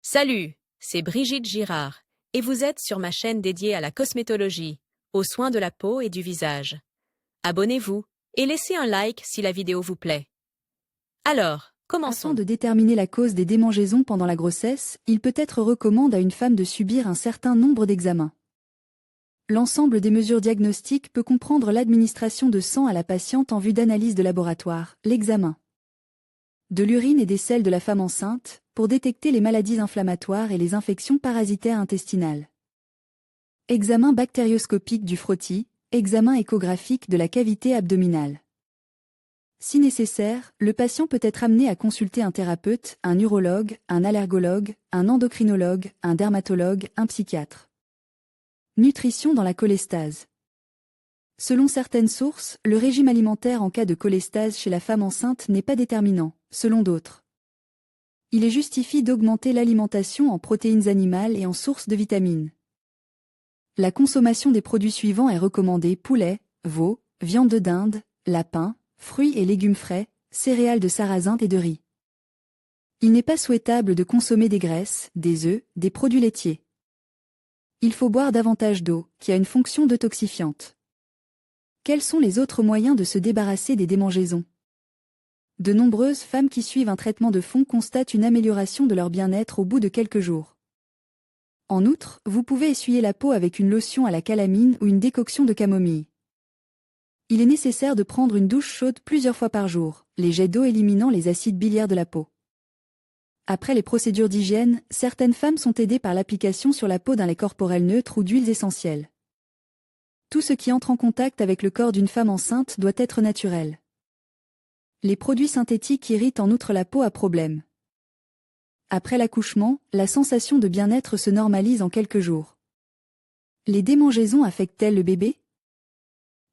Salut, c'est Brigitte Girard, et vous êtes sur ma chaîne dédiée à la cosmétologie, aux soins de la peau et du visage. Abonnez-vous et laissez un like si la vidéo vous plaît. Alors, Afin commençons. de déterminer la cause des démangeaisons pendant la grossesse, il peut être recommandé à une femme de subir un certain nombre d'examens. L'ensemble des mesures diagnostiques peut comprendre l'administration de sang à la patiente en vue d'analyse de laboratoire, l'examen de l'urine et des selles de la femme enceinte, pour détecter les maladies inflammatoires et les infections parasitaires intestinales. Examen bactérioscopique du frottis, examen échographique de la cavité abdominale. Si nécessaire, le patient peut être amené à consulter un thérapeute, un urologue, un allergologue, un endocrinologue, un dermatologue, un psychiatre. Nutrition dans la cholestase. Selon certaines sources, le régime alimentaire en cas de cholestase chez la femme enceinte n'est pas déterminant, selon d'autres. Il est justifié d'augmenter l'alimentation en protéines animales et en sources de vitamines. La consommation des produits suivants est recommandée: poulet, veau, viande de dinde, lapin, fruits et légumes frais, céréales de sarrasin et de riz. Il n'est pas souhaitable de consommer des graisses, des œufs, des produits laitiers. Il faut boire davantage d'eau, qui a une fonction détoxifiante. Quels sont les autres moyens de se débarrasser des démangeaisons? De nombreuses femmes qui suivent un traitement de fond constatent une amélioration de leur bien-être au bout de quelques jours. En outre, vous pouvez essuyer la peau avec une lotion à la calamine ou une décoction de camomille. Il est nécessaire de prendre une douche chaude plusieurs fois par jour, les jets d'eau éliminant les acides biliaires de la peau. Après les procédures d'hygiène, certaines femmes sont aidées par l'application sur la peau d'un lait corporel neutre ou d'huiles essentielles. Tout ce qui entre en contact avec le corps d'une femme enceinte doit être naturel. Les produits synthétiques irritent en outre la peau à problème. Après l'accouchement, la sensation de bien-être se normalise en quelques jours. Les démangeaisons affectent-elles le bébé?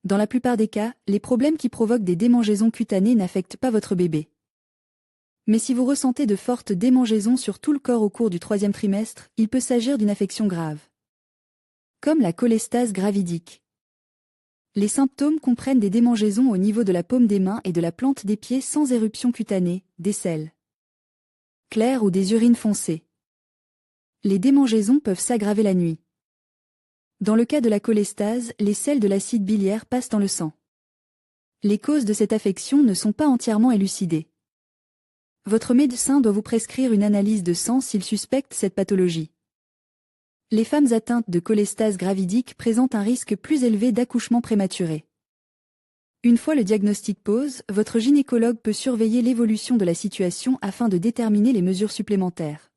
Dans la plupart des cas, les problèmes qui provoquent des démangeaisons cutanées n'affectent pas votre bébé. Mais si vous ressentez de fortes démangeaisons sur tout le corps au cours du 3e trimestre, il peut s'agir d'une affection grave, comme la cholestase gravidique. Les symptômes comprennent des démangeaisons au niveau de la paume des mains et de la plante des pieds sans éruption cutanée, des selles claires ou des urines foncées. Les démangeaisons peuvent s'aggraver la nuit. Dans le cas de la cholestase, les sels de l'acide biliaire passent dans le sang. Les causes de cette affection ne sont pas entièrement élucidées. Votre médecin doit vous prescrire une analyse de sang s'il suspecte cette pathologie. Les femmes atteintes de cholestase gravidique présentent un risque plus élevé d'accouchement prématuré. Une fois le diagnostic posé, votre gynécologue peut surveiller l'évolution de la situation afin de déterminer les mesures supplémentaires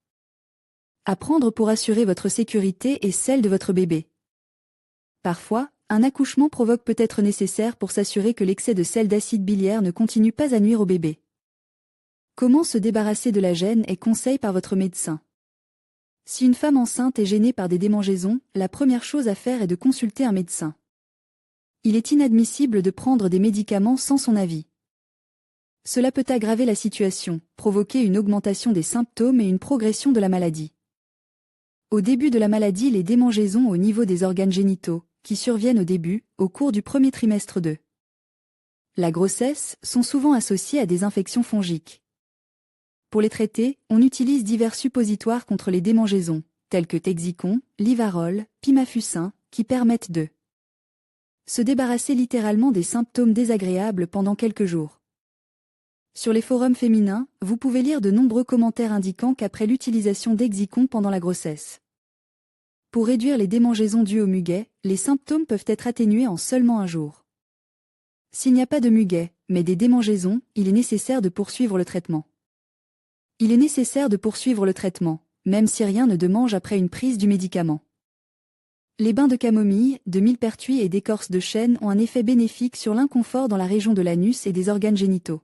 à prendre pour assurer votre sécurité et celle de votre bébé. Parfois, un accouchement provoque peut être nécessaire pour s'assurer que l'excès de sel d'acide biliaire ne continue pas à nuire au bébé. Comment se débarrasser de la gêne est conseillé par votre médecin. Si une femme enceinte est gênée par des démangeaisons, la première chose à faire est de consulter un médecin. Il est inadmissible de prendre des médicaments sans son avis. Cela peut aggraver la situation, provoquer une augmentation des symptômes et une progression de la maladie. Au début de la maladie, les démangeaisons au niveau des organes génitaux, qui surviennent au début, au cours du 1er trimestre de la grossesse, sont souvent associées à des infections fongiques. Pour les traiter, on utilise divers suppositoires contre les démangeaisons, tels que Texicon, Livarol, Pimafussin, qui permettent de se débarrasser littéralement des symptômes désagréables pendant quelques jours. Sur les forums féminins, vous pouvez lire de nombreux commentaires indiquant qu'après l'utilisation d'Exicon pendant la grossesse, pour réduire les démangeaisons dues au muguet, les symptômes peuvent être atténués en seulement un jour. S'il n'y a pas de muguet, mais des démangeaisons, il est nécessaire de poursuivre le traitement. Même si rien ne démange après une prise du médicament. Les bains de camomille, de millepertuis et d'écorce de chêne ont un effet bénéfique sur l'inconfort dans la région de l'anus et des organes génitaux.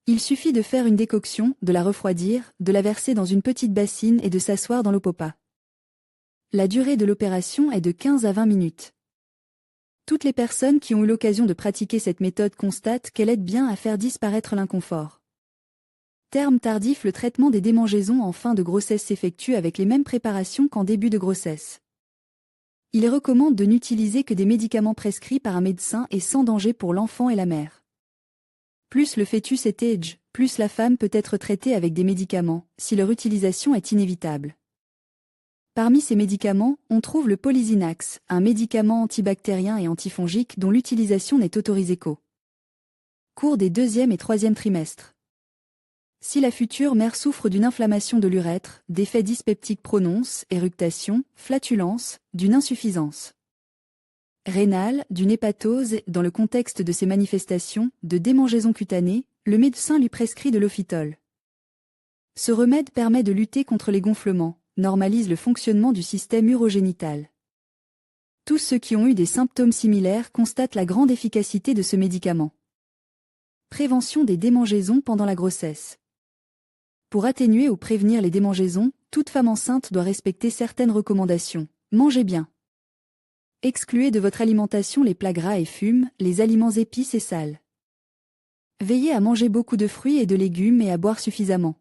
Il suffit de faire une décoction, de la refroidir, de la verser dans une petite bassine et de s'asseoir dans l'eau popa. La durée de l'opération est de 15 à 20 minutes. Toutes les personnes qui ont eu l'occasion de pratiquer cette méthode constatent qu'elle aide bien à faire disparaître l'inconfort. Terme tardif: le traitement des démangeaisons en fin de grossesse s'effectue avec les mêmes préparations qu'en début de grossesse. Il est recommandé de n'utiliser que des médicaments prescrits par un médecin et sans danger pour l'enfant et la mère. Plus le fœtus est âgé, plus la femme peut être traitée avec des médicaments, si leur utilisation est inévitable. Parmi ces médicaments, on trouve le Polysinax, un médicament antibactérien et antifongique dont l'utilisation n'est autorisée qu'au cours des 2e et 3e trimestres. Si la future mère souffre d'une inflammation de l'urètre, d'effets dyspeptiques prononcés, éructation, flatulence, d'une insuffisance rénale, d'une hépatose, dans le contexte de ces manifestations, de démangeaisons cutanées, le médecin lui prescrit de l'Ophytol. Ce remède permet de lutter contre les gonflements, normalise le fonctionnement du système urogénital. Tous ceux qui ont eu des symptômes similaires constatent la grande efficacité de ce médicament. Prévention des démangeaisons pendant la grossesse. Pour atténuer ou prévenir les démangeaisons, toute femme enceinte doit respecter certaines recommandations. Mangez bien. Excluez de votre alimentation les plats gras et fumes, les aliments épices et sales. Veillez à manger beaucoup de fruits et de légumes et à boire suffisamment.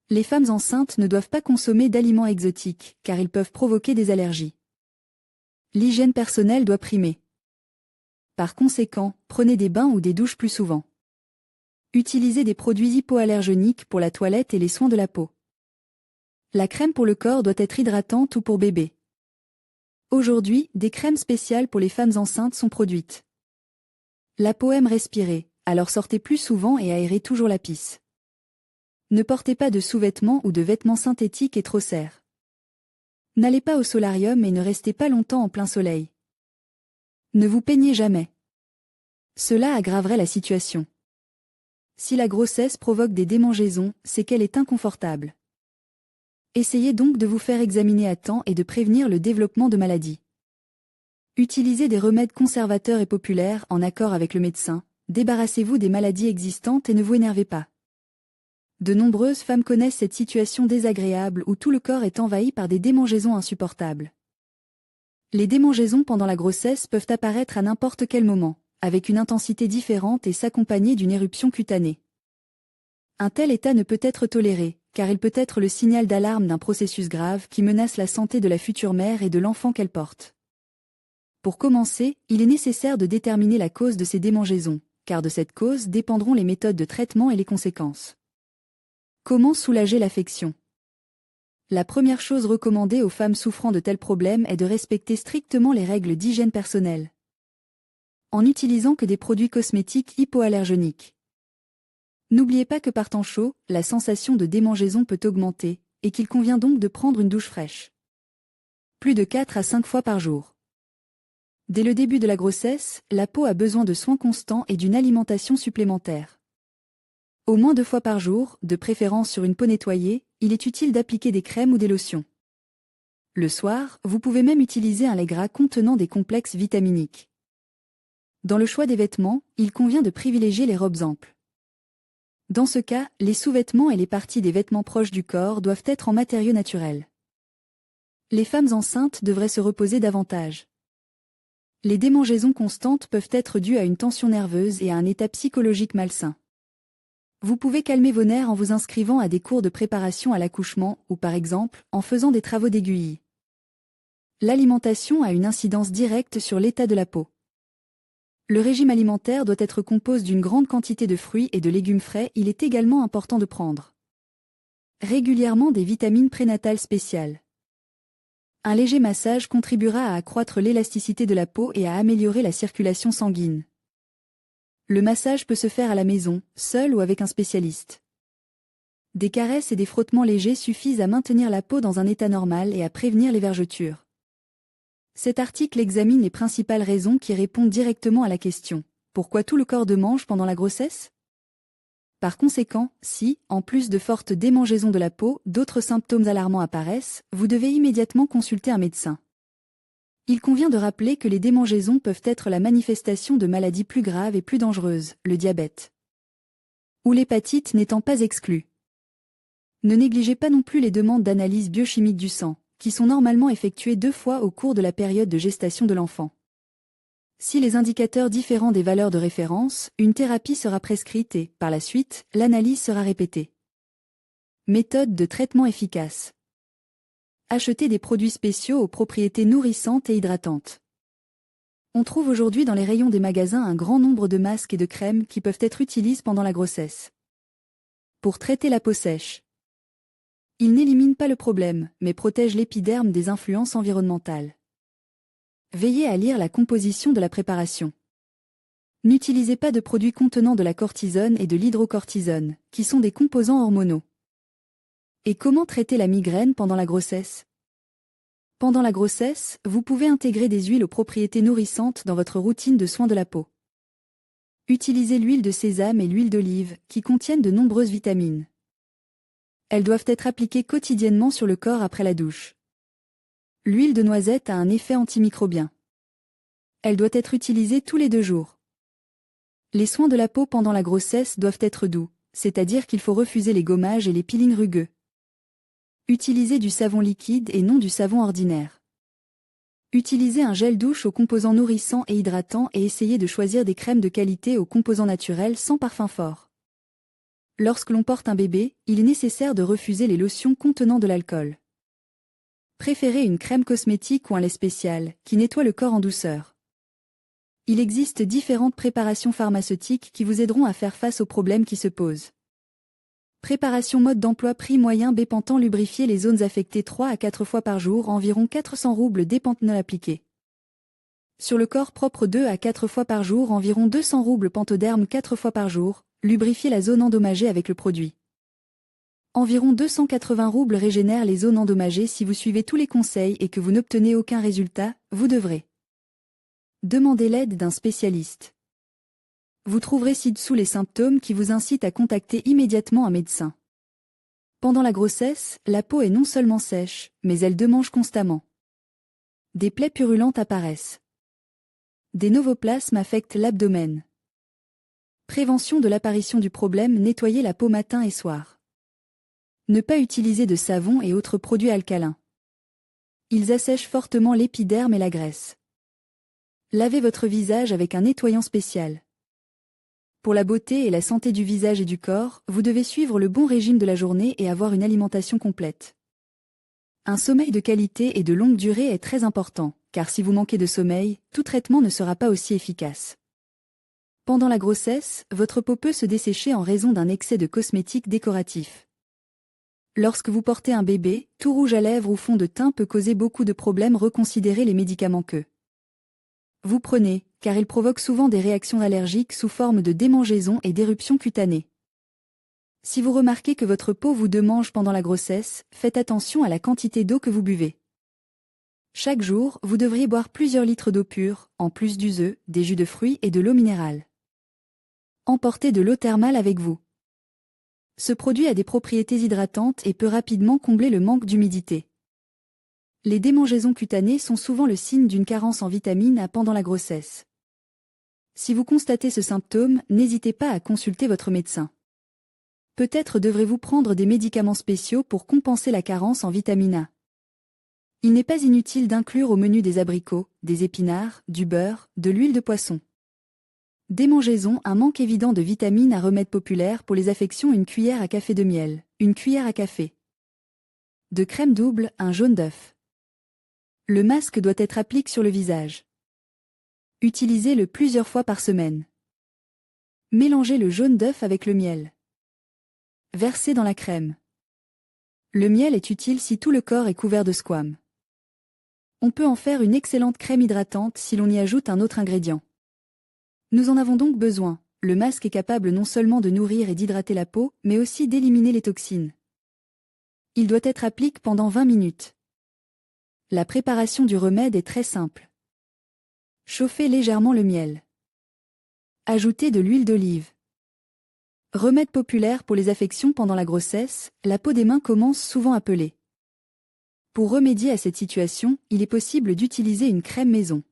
Les femmes enceintes ne doivent pas consommer d'aliments exotiques, car ils peuvent provoquer des allergies. L'hygiène personnelle doit primer. Par conséquent, prenez des bains ou des douches plus souvent. Utilisez des produits hypoallergéniques pour la toilette et les soins de la peau. La crème pour le corps doit être hydratante ou pour bébé. Aujourd'hui, des crèmes spéciales pour les femmes enceintes sont produites. La peau aime respirer, alors sortez plus souvent et aérez toujours la pisse. Ne portez pas de sous-vêtements ou de vêtements synthétiques et trop serres. N'allez pas au solarium et ne restez pas longtemps en plein soleil. Ne vous peignez jamais. Cela aggraverait la situation. Si la grossesse provoque des démangeaisons, c'est qu'elle est inconfortable. Essayez donc de vous faire examiner à temps et de prévenir le développement de maladies. Utilisez des remèdes conservateurs et populaires en accord avec le médecin, débarrassez-vous des maladies existantes et ne vous énervez pas. De nombreuses femmes connaissent cette situation désagréable où tout le corps est envahi par des démangeaisons insupportables. Les démangeaisons pendant la grossesse peuvent apparaître à n'importe quel moment, avec une intensité différente et s'accompagner d'une éruption cutanée. Un tel état ne peut être toléré, car il peut être le signal d'alarme d'un processus grave qui menace la santé de la future mère et de l'enfant qu'elle porte. Pour commencer, il est nécessaire de déterminer la cause de ces démangeaisons, car de cette cause dépendront les méthodes de traitement et les conséquences. Comment soulager l'affection ? La première chose recommandée aux femmes souffrant de tels problèmes est de respecter strictement les règles d'hygiène personnelle, en n'utilisant que des produits cosmétiques hypoallergéniques. N'oubliez pas que par temps chaud, la sensation de démangeaison peut augmenter, et qu'il convient donc de prendre une douche fraîche. Plus de 4 à 5 fois par jour. Dès le début de la grossesse, la peau a besoin de soins constants et d'une alimentation supplémentaire. Au moins 2 fois par jour, de préférence sur une peau nettoyée, il est utile d'appliquer des crèmes ou des lotions. Le soir, vous pouvez même utiliser un lait gras contenant des complexes vitaminiques. Dans le choix des vêtements, il convient de privilégier les robes amples. Dans ce cas, les sous-vêtements et les parties des vêtements proches du corps doivent être en matériaux naturels. Les femmes enceintes devraient se reposer davantage. Les démangeaisons constantes peuvent être dues à une tension nerveuse et à un état psychologique malsain. Vous pouvez calmer vos nerfs en vous inscrivant à des cours de préparation à l'accouchement ou par exemple, en faisant des travaux d'aiguille. L'alimentation a une incidence directe sur l'état de la peau. Le régime alimentaire doit être composé d'une grande quantité de fruits et de légumes frais. Il est également important de prendre régulièrement des vitamines prénatales spéciales. Un léger massage contribuera à accroître l'élasticité de la peau et à améliorer la circulation sanguine. Le massage peut se faire à la maison, seul ou avec un spécialiste. Des caresses et des frottements légers suffisent à maintenir la peau dans un état normal et à prévenir les vergetures. Cet article examine les principales raisons qui répondent directement à la question « Pourquoi tout le corps démange pendant la grossesse ?» Par conséquent, si, en plus de fortes démangeaisons de la peau, d'autres symptômes alarmants apparaissent, vous devez immédiatement consulter un médecin. Il convient de rappeler que les démangeaisons peuvent être la manifestation de maladies plus graves et plus dangereuses, le diabète ou l'hépatite n'étant pas exclue. Ne négligez pas non plus les demandes d'analyse biochimique du sang, qui sont normalement effectuées 2 fois au cours de la période de gestation de l'enfant. Si les indicateurs diffèrent des valeurs de référence, une thérapie sera prescrite et, par la suite, l'analyse sera répétée. Méthode de traitement efficace. Achetez des produits spéciaux aux propriétés nourrissantes et hydratantes. On trouve aujourd'hui dans les rayons des magasins un grand nombre de masques et de crèmes qui peuvent être utilisés pendant la grossesse. Pour traiter la peau sèche. Il n'élimine pas le problème, mais protège l'épiderme des influences environnementales. Veillez à lire la composition de la préparation. N'utilisez pas de produits contenant de la cortisone et de l'hydrocortisone, qui sont des composants hormonaux. Et comment traiter la migraine pendant la grossesse? Pendant la grossesse, vous pouvez intégrer des huiles aux propriétés nourrissantes dans votre routine de soins de la peau. Utilisez l'huile de sésame et l'huile d'olive, qui contiennent de nombreuses vitamines. Elles doivent être appliquées quotidiennement sur le corps après la douche. L'huile de noisette a un effet antimicrobien. Elle doit être utilisée tous les 2 jours. Les soins de la peau pendant la grossesse doivent être doux, c'est-à-dire qu'il faut refuser les gommages et les peelings rugueux. Utilisez du savon liquide et non du savon ordinaire. Utilisez un gel douche aux composants nourrissants et hydratants et essayez de choisir des crèmes de qualité aux composants naturels sans parfum fort. Lorsque l'on porte un bébé, il est nécessaire de refuser les lotions contenant de l'alcool. Préférez une crème cosmétique ou un lait spécial, qui nettoie le corps en douceur. Il existe différentes préparations pharmaceutiques qui vous aideront à faire face aux problèmes qui se posent. Préparation mode d'emploi prix moyen Bépantan lubrifier les zones affectées 3 à 4 fois par jour environ 400 roubles Dépantanol appliqué. Sur le corps propre 2 à 4 fois par jour environ 200 roubles Panthoderme 4 fois par jour, lubrifier la zone endommagée avec le produit. Environ 280 roubles régénère les zones endommagées si vous suivez tous les conseils et que vous n'obtenez aucun résultat, vous devrez demander l'aide d'un spécialiste. Vous trouverez ci-dessous les symptômes qui vous incitent à contacter immédiatement un médecin. Pendant la grossesse, la peau est non seulement sèche, mais elle démange constamment. Des plaies purulentes apparaissent. Des novoplasmes affectent l'abdomen. Prévention de l'apparition du problème, nettoyer la peau matin et soir. Ne pas utiliser de savon et autres produits alcalins. Ils assèchent fortement l'épiderme et la graisse. Lavez votre visage avec un nettoyant spécial. Pour la beauté et la santé du visage et du corps, vous devez suivre le bon régime de la journée et avoir une alimentation complète. Un sommeil de qualité et de longue durée est très important, car si vous manquez de sommeil, tout traitement ne sera pas aussi efficace. Pendant la grossesse, votre peau peut se dessécher en raison d'un excès de cosmétiques décoratifs. Lorsque vous portez un bébé, tout rouge à lèvres ou fond de teint peut causer beaucoup de problèmes. Reconsidérez les médicaments que vous prenez, car ils provoquent souvent des réactions allergiques sous forme de démangeaisons et d'éruptions cutanées. Si vous remarquez que votre peau vous démange pendant la grossesse, faites attention à la quantité d'eau que vous buvez. Chaque jour, vous devriez boire plusieurs litres d'eau pure, en plus du œuf, des jus de fruits et de l'eau minérale. Emportez de l'eau thermale avec vous. Ce produit a des propriétés hydratantes et peut rapidement combler le manque d'humidité. Les démangeaisons cutanées sont souvent le signe d'une carence en vitamine A pendant la grossesse. Si vous constatez ce symptôme, n'hésitez pas à consulter votre médecin. Peut-être devrez-vous prendre des médicaments spéciaux pour compenser la carence en vitamine A. Il n'est pas inutile d'inclure au menu des abricots, des épinards, du beurre, de l'huile de poisson. Démangeaison, un manque évident de vitamine A. Remède populaire pour les affections, une cuillère à café de miel, une cuillère à café de crème double, un jaune d'œuf. Le masque doit être appliqué sur le visage. Utilisez-le plusieurs fois par semaine. Mélangez le jaune d'œuf avec le miel. Versez dans la crème. Le miel est utile si tout le corps est couvert de squames. On peut en faire une excellente crème hydratante si l'on y ajoute un autre ingrédient. Nous en avons donc besoin. Le masque est capable non seulement de nourrir et d'hydrater la peau, mais aussi d'éliminer les toxines. Il doit être appliqué pendant 20 minutes. La préparation du remède est très simple. Chauffez légèrement le miel. Ajoutez de l'huile d'olive. Remède populaire pour les affections pendant la grossesse, la peau des mains commence souvent à peler. Pour remédier à cette situation, il est possible d'utiliser une crème maison.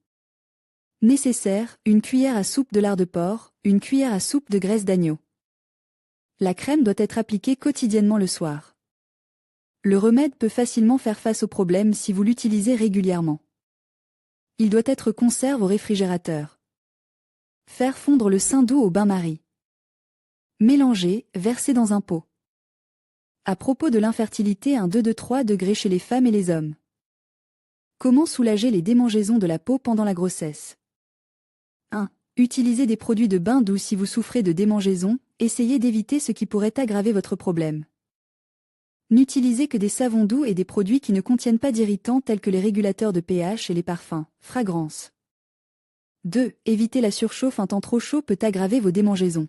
Nécessaire, une cuillère à soupe de lard de porc, une cuillère à soupe de graisse d'agneau. La crème doit être appliquée quotidiennement le soir. Le remède peut facilement faire face au problème si vous l'utilisez régulièrement. Il doit être conservé au réfrigérateur. Faire fondre le sein doux au bain-marie. Mélanger, verser dans un pot. À propos de l'infertilité, un 2-3 degrés chez les femmes et les hommes. Comment soulager les démangeaisons de la peau pendant la grossesse? 1. Utilisez des produits de bain doux si vous souffrez de démangeaisons, essayez d'éviter ce qui pourrait aggraver votre problème. N'utilisez que des savons doux et des produits qui ne contiennent pas d'irritants tels que les régulateurs de pH et les parfums, fragrances. 2. Éviter la surchauffe. Un temps trop chaud peut aggraver vos démangeaisons.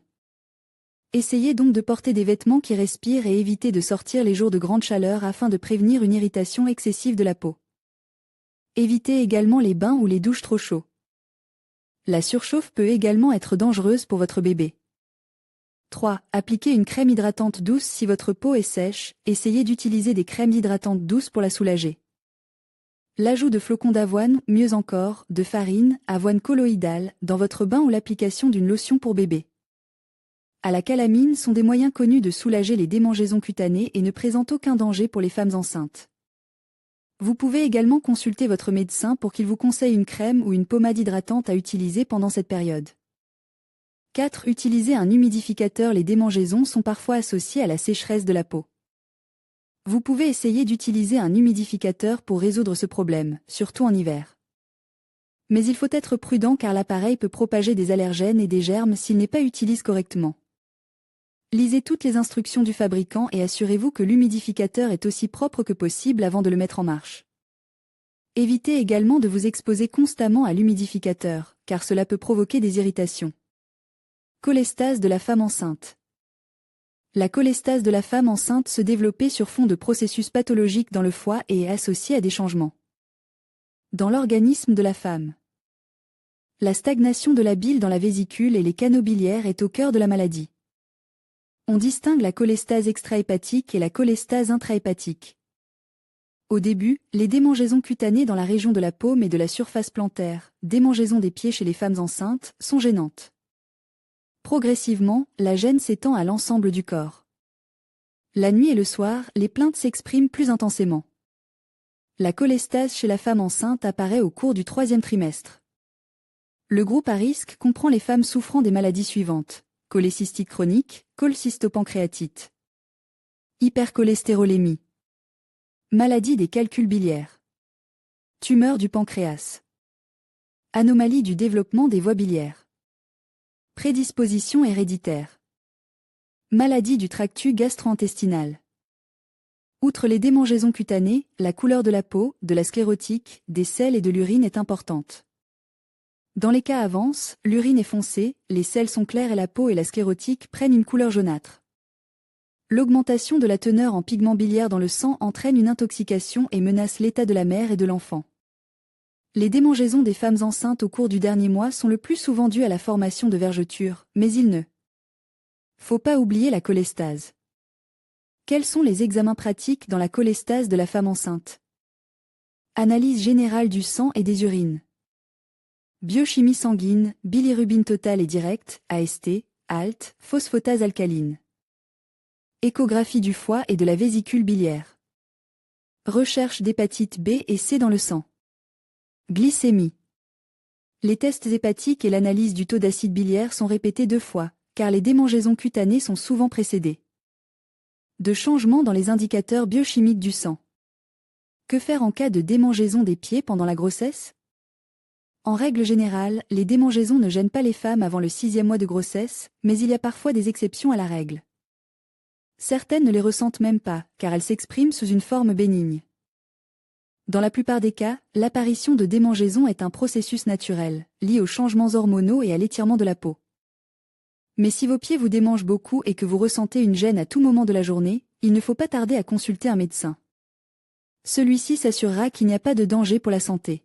Essayez donc de porter des vêtements qui respirent et évitez de sortir les jours de grande chaleur afin de prévenir une irritation excessive de la peau. Évitez également les bains ou les douches trop chauds. La surchauffe peut également être dangereuse pour votre bébé. 3. Appliquez une crème hydratante douce. Si votre peau est sèche, essayez d'utiliser des crèmes hydratantes douces pour la soulager. L'ajout de flocons d'avoine, mieux encore, de farine, avoine colloïdale, dans votre bain ou l'application d'une lotion pour bébé à la calamine sont des moyens connus de soulager les démangeaisons cutanées et ne présentent aucun danger pour les femmes enceintes. Vous pouvez également consulter votre médecin pour qu'il vous conseille une crème ou une pommade hydratante à utiliser pendant cette période. 4. Utilisez un humidificateur. Les démangeaisons sont parfois associées à la sécheresse de la peau. Vous pouvez essayer d'utiliser un humidificateur pour résoudre ce problème, surtout en hiver. Mais il faut être prudent car l'appareil peut propager des allergènes et des germes s'il n'est pas utilisé correctement. Lisez toutes les instructions du fabricant et assurez-vous que l'humidificateur est aussi propre que possible avant de le mettre en marche. Évitez également de vous exposer constamment à l'humidificateur, car cela peut provoquer des irritations. Cholestase de la femme enceinte. La cholestase de la femme enceinte se développe sur fond de processus pathologiques dans le foie et est associée à des changements dans l'organisme de la femme. La stagnation de la bile dans la vésicule et les canaux biliaires est au cœur de la maladie. On distingue la cholestase extrahépatique et la cholestase intrahépatique. Au début, les démangeaisons cutanées dans la région de la paume et de la surface plantaire, démangeaisons des pieds chez les femmes enceintes, sont gênantes. Progressivement, la gêne s'étend à l'ensemble du corps. La nuit et le soir, les plaintes s'expriment plus intensément. La cholestase chez la femme enceinte apparaît au cours du 3e trimestre. Le groupe à risque comprend les femmes souffrant des maladies suivantes: cholécystite chronique, cholecystopancréatite, hypercholestérolémie, maladie des calculs biliaires, tumeur du pancréas, anomalie du développement des voies biliaires, prédisposition héréditaire, maladie du tractus gastro-intestinal. Outre les démangeaisons cutanées, la couleur de la peau, de la sclérotique, des selles et de l'urine est importante. Dans les cas avance, l'urine est foncée, les selles sont claires et la peau et la sclérotique prennent une couleur jaunâtre. L'augmentation de la teneur en pigments biliaires dans le sang entraîne une intoxication et menace l'état de la mère et de l'enfant. Les démangeaisons des femmes enceintes au cours du dernier mois sont le plus souvent dues à la formation de vergetures, mais il ne faut pas oublier la cholestase. Quels sont les examens pratiques dans la cholestase de la femme enceinte? Analyse générale du sang et des urines. Biochimie sanguine, bilirubine totale et directe, AST, ALT, phosphatase alcaline. Échographie du foie et de la vésicule biliaire. Recherche d'hépatite B et C dans le sang. Glycémie. Les tests hépatiques et l'analyse du taux d'acide biliaire sont répétés 2 fois, car les démangeaisons cutanées sont souvent précédées de changements dans les indicateurs biochimiques du sang. Que faire en cas de démangeaison des pieds pendant la grossesse? En règle générale, les démangeaisons ne gênent pas les femmes avant le 6e mois de grossesse, mais il y a parfois des exceptions à la règle. Certaines ne les ressentent même pas, car elles s'expriment sous une forme bénigne. Dans la plupart des cas, l'apparition de démangeaisons est un processus naturel, lié aux changements hormonaux et à l'étirement de la peau. Mais si vos pieds vous démangent beaucoup et que vous ressentez une gêne à tout moment de la journée, il ne faut pas tarder à consulter un médecin. Celui-ci s'assurera qu'il n'y a pas de danger pour la santé.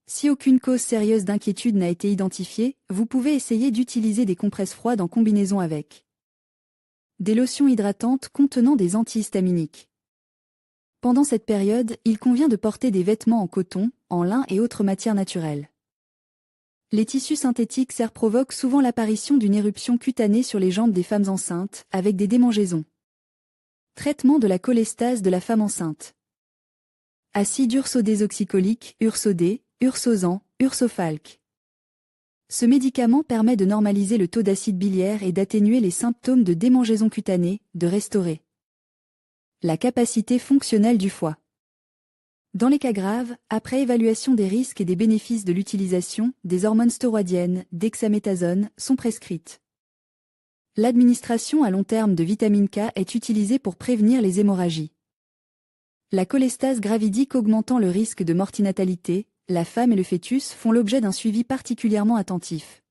Si aucune cause sérieuse d'inquiétude n'a été identifiée, vous pouvez essayer d'utiliser des compresses froides en combinaison avec des lotions hydratantes contenant des antihistaminiques. Pendant cette période, il convient de porter des vêtements en coton, en lin et autres matières naturelles. Les tissus synthétiques provoquent souvent l'apparition d'une éruption cutanée sur les jambes des femmes enceintes, avec des démangeaisons. Traitement de la cholestase de la femme enceinte. Acide ursodésoxycholique, Ursodé, Ursosan, Ursofalque. Ce médicament permet de normaliser le taux d'acide biliaire et d'atténuer les symptômes de démangeaison cutanée, de restaurer la capacité fonctionnelle du foie. Dans les cas graves, après évaluation des risques et des bénéfices de l'utilisation, des hormones stéroïdiennes, dexaméthasone, sont prescrites. L'administration à long terme de vitamine K est utilisée pour prévenir les hémorragies. La cholestase gravidique augmentant le risque de mortinatalité, la femme et le fœtus font l'objet d'un suivi particulièrement attentif.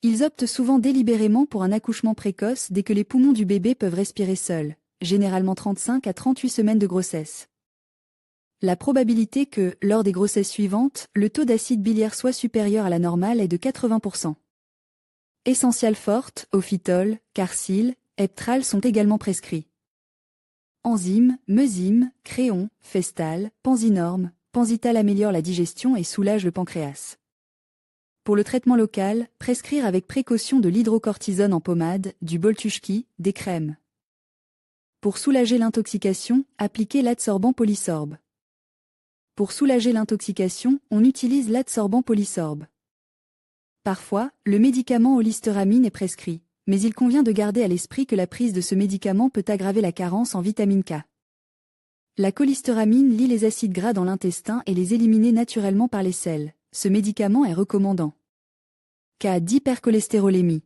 Ils optent souvent délibérément pour un accouchement précoce dès que les poumons du bébé peuvent respirer seuls, généralement 35 à 38 semaines de grossesse. La probabilité que, lors des grossesses suivantes, le taux d'acide biliaire soit supérieur à la normale est de 80%. Essential forte, Ophytol, Carcil, Eptral sont également prescrits. Enzymes, Mezyme, Créon, Festal, Panzinorm, Panzital améliore la digestion et soulage le pancréas. Pour le traitement local, prescrire avec précaution de l'hydrocortisone en pommade, du Boltuschki, des crèmes. Pour soulager l'intoxication, appliquez l'adsorbant polysorbe. Pour soulager l'intoxication, on utilise l'adsorbant polysorbe. Parfois, le médicament holistéramine est prescrit, mais il convient de garder à l'esprit que la prise de ce médicament peut aggraver la carence en vitamine K. La cholistéramine lie les acides gras dans l'intestin et les éliminer naturellement par les selles. Ce médicament est recommandant. Cas d'hypercholestérolémie.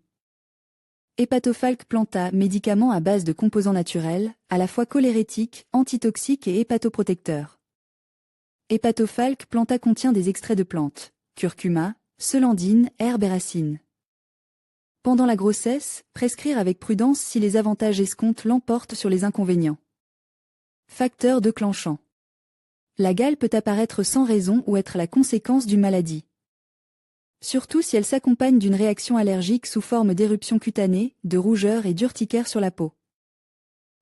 Hépatofalque planta, médicament à base de composants naturels, à la fois cholérétique, antitoxique et hépatoprotecteur. Hépatofalque planta contient des extraits de plantes, curcuma, celandine, herbe et racines. Pendant la grossesse, prescrire avec prudence si les avantages escomptés l'emportent sur les inconvénients. Facteur déclenchant. La gale peut apparaître sans raison ou être la conséquence d'une maladie. Surtout si elle s'accompagne d'une réaction allergique sous forme d'éruption cutanée, de rougeur et d'urticaire sur la peau.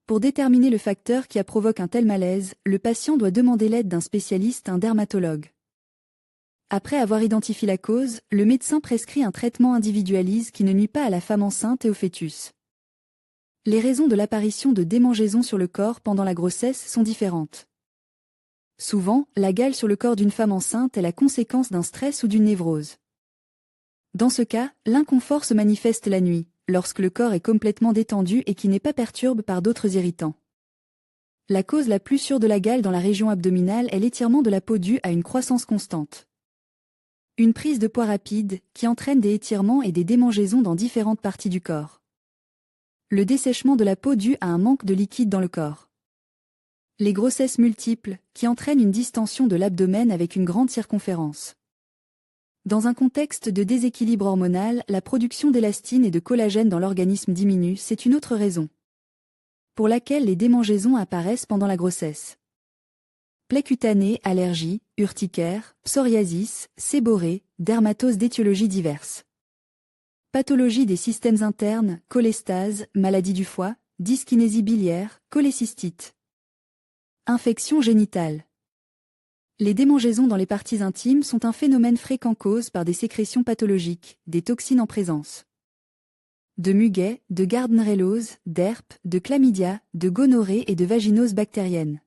Pour déterminer le facteur qui provoque un tel malaise, le patient doit demander l'aide d'un spécialiste, un dermatologue. Après avoir identifié la cause, le médecin prescrit un traitement individualisé qui ne nuit pas à la femme enceinte et au fœtus. Les raisons de l'apparition de démangeaisons sur le corps pendant la grossesse sont différentes. Souvent, la gale sur le corps d'une femme enceinte est la conséquence d'un stress ou d'une névrose. Dans ce cas, l'inconfort se manifeste la nuit, lorsque le corps est complètement détendu et qui n'est pas perturbé par d'autres irritants. La cause la plus sûre de la gale dans la région abdominale est l'étirement de la peau due à une croissance constante. Une prise de poids rapide, qui entraîne des étirements et des démangeaisons dans différentes parties du corps. Le dessèchement de la peau dû à un manque de liquide dans le corps. Les grossesses multiples, qui entraînent une distension de l'abdomen avec une grande circonférence. Dans un contexte de déséquilibre hormonal, la production d'élastine et de collagène dans l'organisme diminue, c'est une autre raison pour laquelle les démangeaisons apparaissent pendant la grossesse. Plaies cutanées, allergies, urticaire, psoriasis, séborrhée, dermatose d'étiologies diverses. Pathologie des systèmes internes, cholestase, maladie du foie, dyskinésie biliaire, cholécystite. Infection génitale. Les démangeaisons dans les parties intimes sont un phénomène fréquent causé par des sécrétions pathologiques, des toxines en présence. De muguet, de gardnerellose, d'herpes, de chlamydia, de gonorrhée et de vaginose bactérienne.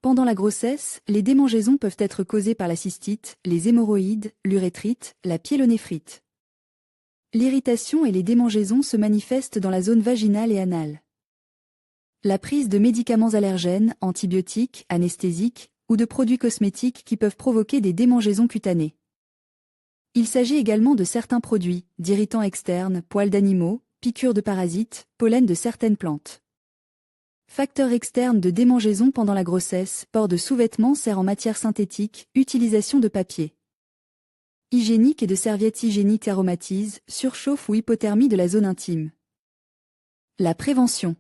Pendant la grossesse, les démangeaisons peuvent être causées par la cystite, les hémorroïdes, l'urétrite, la pyélonéphrite. L'irritation et les démangeaisons se manifestent dans la zone vaginale et anale. La prise de médicaments allergènes, antibiotiques, anesthésiques, ou de produits cosmétiques qui peuvent provoquer des démangeaisons cutanées. Il s'agit également de certains produits, d'irritants externes, poils d'animaux, piqûres de parasites, pollen de certaines plantes. Facteurs externes de démangeaison pendant la grossesse, port de sous-vêtements serre en matière synthétique, utilisation de papier hygiénique et de serviettes hygiéniques aromatisent, surchauffe ou hypothermie de la zone intime. La prévention.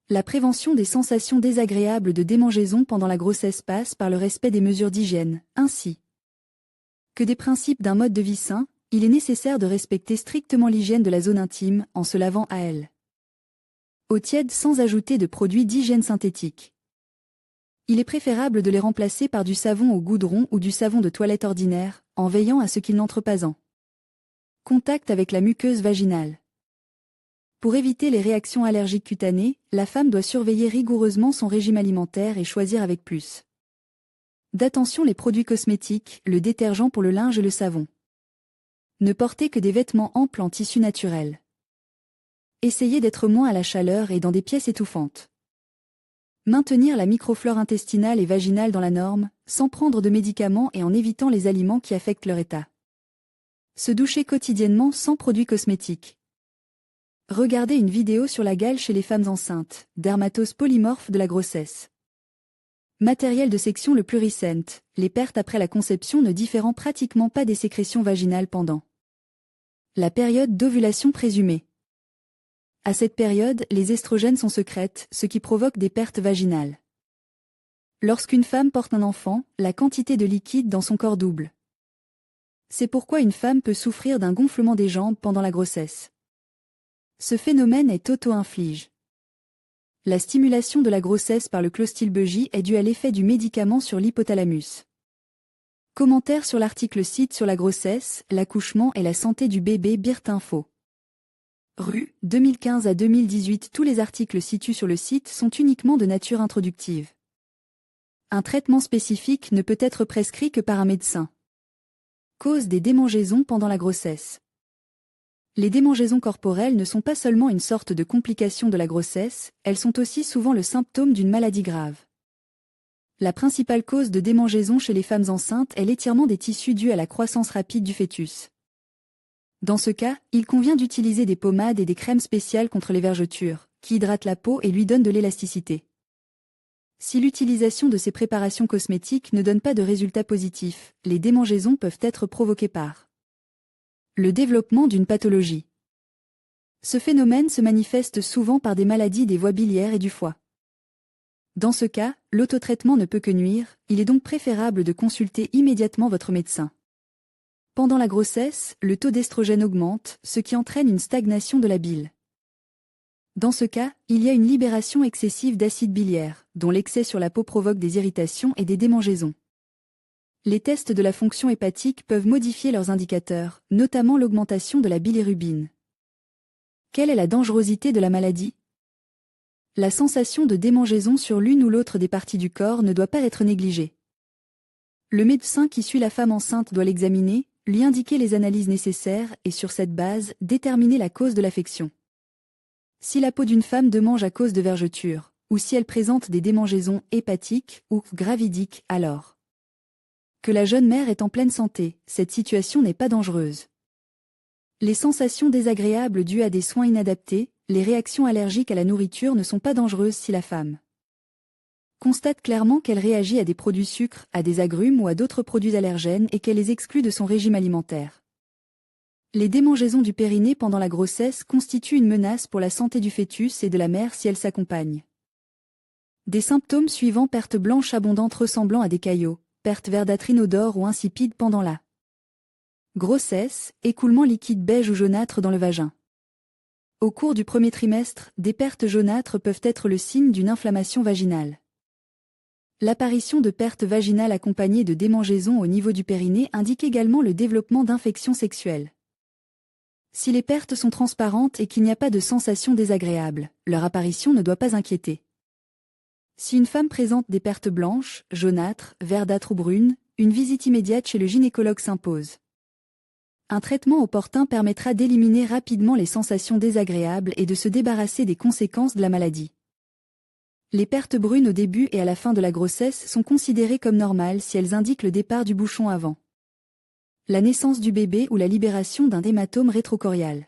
La prévention des sensations désagréables de démangeaison pendant la grossesse passe par le respect des mesures d'hygiène, ainsi que des principes d'un mode de vie sain. Il est nécessaire de respecter strictement l'hygiène de la zone intime en se lavant à elle. Eau tiède sans ajouter de produits d'hygiène synthétique. Il est préférable de les remplacer par du savon au goudron ou du savon de toilette ordinaire, en veillant à ce qu'il n'entre pas en contact avec la muqueuse vaginale. Pour éviter les réactions allergiques cutanées, la femme doit surveiller rigoureusement son régime alimentaire et choisir avec plus d'attention les produits cosmétiques, le détergent pour le linge et le savon. Ne portez que des vêtements amples en tissu naturel. Essayez d'être moins à la chaleur et dans des pièces étouffantes. Maintenir la microflore intestinale et vaginale dans la norme, sans prendre de médicaments et en évitant les aliments qui affectent leur état. Se doucher quotidiennement sans produits cosmétiques. Regardez une vidéo sur la gale chez les femmes enceintes, dermatose polymorphe de la grossesse. Matériel de section le pluricent, les pertes après la conception ne différant pratiquement pas des sécrétions vaginales pendant la période d'ovulation présumée. À cette période, les estrogènes sont sécrètes, ce qui provoque des pertes vaginales. Lorsqu'une femme porte un enfant, la quantité de liquide dans son corps double. C'est pourquoi une femme peut souffrir d'un gonflement des jambes pendant la grossesse. Ce phénomène est auto-inflige. La stimulation de la grossesse par le clostilbeugie est due à l'effet du médicament sur l'hypothalamus. Commentaire sur l'article site sur la grossesse, l'accouchement et la santé du bébé Birth Info. Rue, 2015 à 2018. Tous les articles situés sur le site sont uniquement de nature introductive. Un traitement spécifique ne peut être prescrit que par un médecin. Cause des démangeaisons pendant la grossesse. Les démangeaisons corporelles ne sont pas seulement une sorte de complication de la grossesse, elles sont aussi souvent le symptôme d'une maladie grave. La principale cause de démangeaison chez les femmes enceintes est l'étirement des tissus dû à la croissance rapide du fœtus. Dans ce cas, il convient d'utiliser des pommades et des crèmes spéciales contre les vergetures, qui hydratent la peau et lui donnent de l'élasticité. Si l'utilisation de ces préparations cosmétiques ne donne pas de résultats positifs, les démangeaisons peuvent être provoquées par le développement d'une pathologie. Ce phénomène se manifeste souvent par des maladies des voies biliaires et du foie. Dans ce cas, l'autotraitement ne peut que nuire, il est donc préférable de consulter immédiatement votre médecin. Pendant la grossesse, le taux d'estrogène augmente, ce qui entraîne une stagnation de la bile. Dans ce cas, il y a une libération excessive d'acide biliaire, dont l'excès sur la peau provoque des irritations et des démangeaisons. Les tests de la fonction hépatique peuvent modifier leurs indicateurs, notamment l'augmentation de la bilirubine. Quelle est la dangerosité de la maladie ? La sensation de démangeaison sur l'une ou l'autre des parties du corps ne doit pas être négligée. Le médecin qui suit la femme enceinte doit l'examiner, lui indiquer les analyses nécessaires et sur cette base, déterminer la cause de l'affection. Si la peau d'une femme démange à cause de vergetures, ou si elle présente des démangeaisons hépatiques ou gravidiques, alors que la jeune mère est en pleine santé, cette situation n'est pas dangereuse. Les sensations désagréables dues à des soins inadaptés, les réactions allergiques à la nourriture ne sont pas dangereuses si la femme constate clairement qu'elle réagit à des produits sucres, à des agrumes ou à d'autres produits allergènes et qu'elle les exclut de son régime alimentaire. Les démangeaisons du périnée pendant la grossesse constituent une menace pour la santé du fœtus et de la mère si elles s'accompagnent. Des symptômes suivants: perte blanche abondante ressemblant à des caillots, perte verdâtre inodore ou insipide pendant la grossesse, écoulement liquide beige ou jaunâtre dans le vagin. Au cours du premier trimestre, des pertes jaunâtres peuvent être le signe d'une inflammation vaginale. L'apparition de pertes vaginales accompagnées de démangeaisons au niveau du périnée indique également le développement d'infections sexuelles. Si les pertes sont transparentes et qu'il n'y a pas de sensation désagréable, leur apparition ne doit pas inquiéter. Si une femme présente des pertes blanches, jaunâtres, verdâtres ou brunes, une visite immédiate chez le gynécologue s'impose. Un traitement opportun permettra d'éliminer rapidement les sensations désagréables et de se débarrasser des conséquences de la maladie. Les pertes brunes au début et à la fin de la grossesse sont considérées comme normales si elles indiquent le départ du bouchon avant la naissance du bébé ou la libération d'un hématome rétrocorial.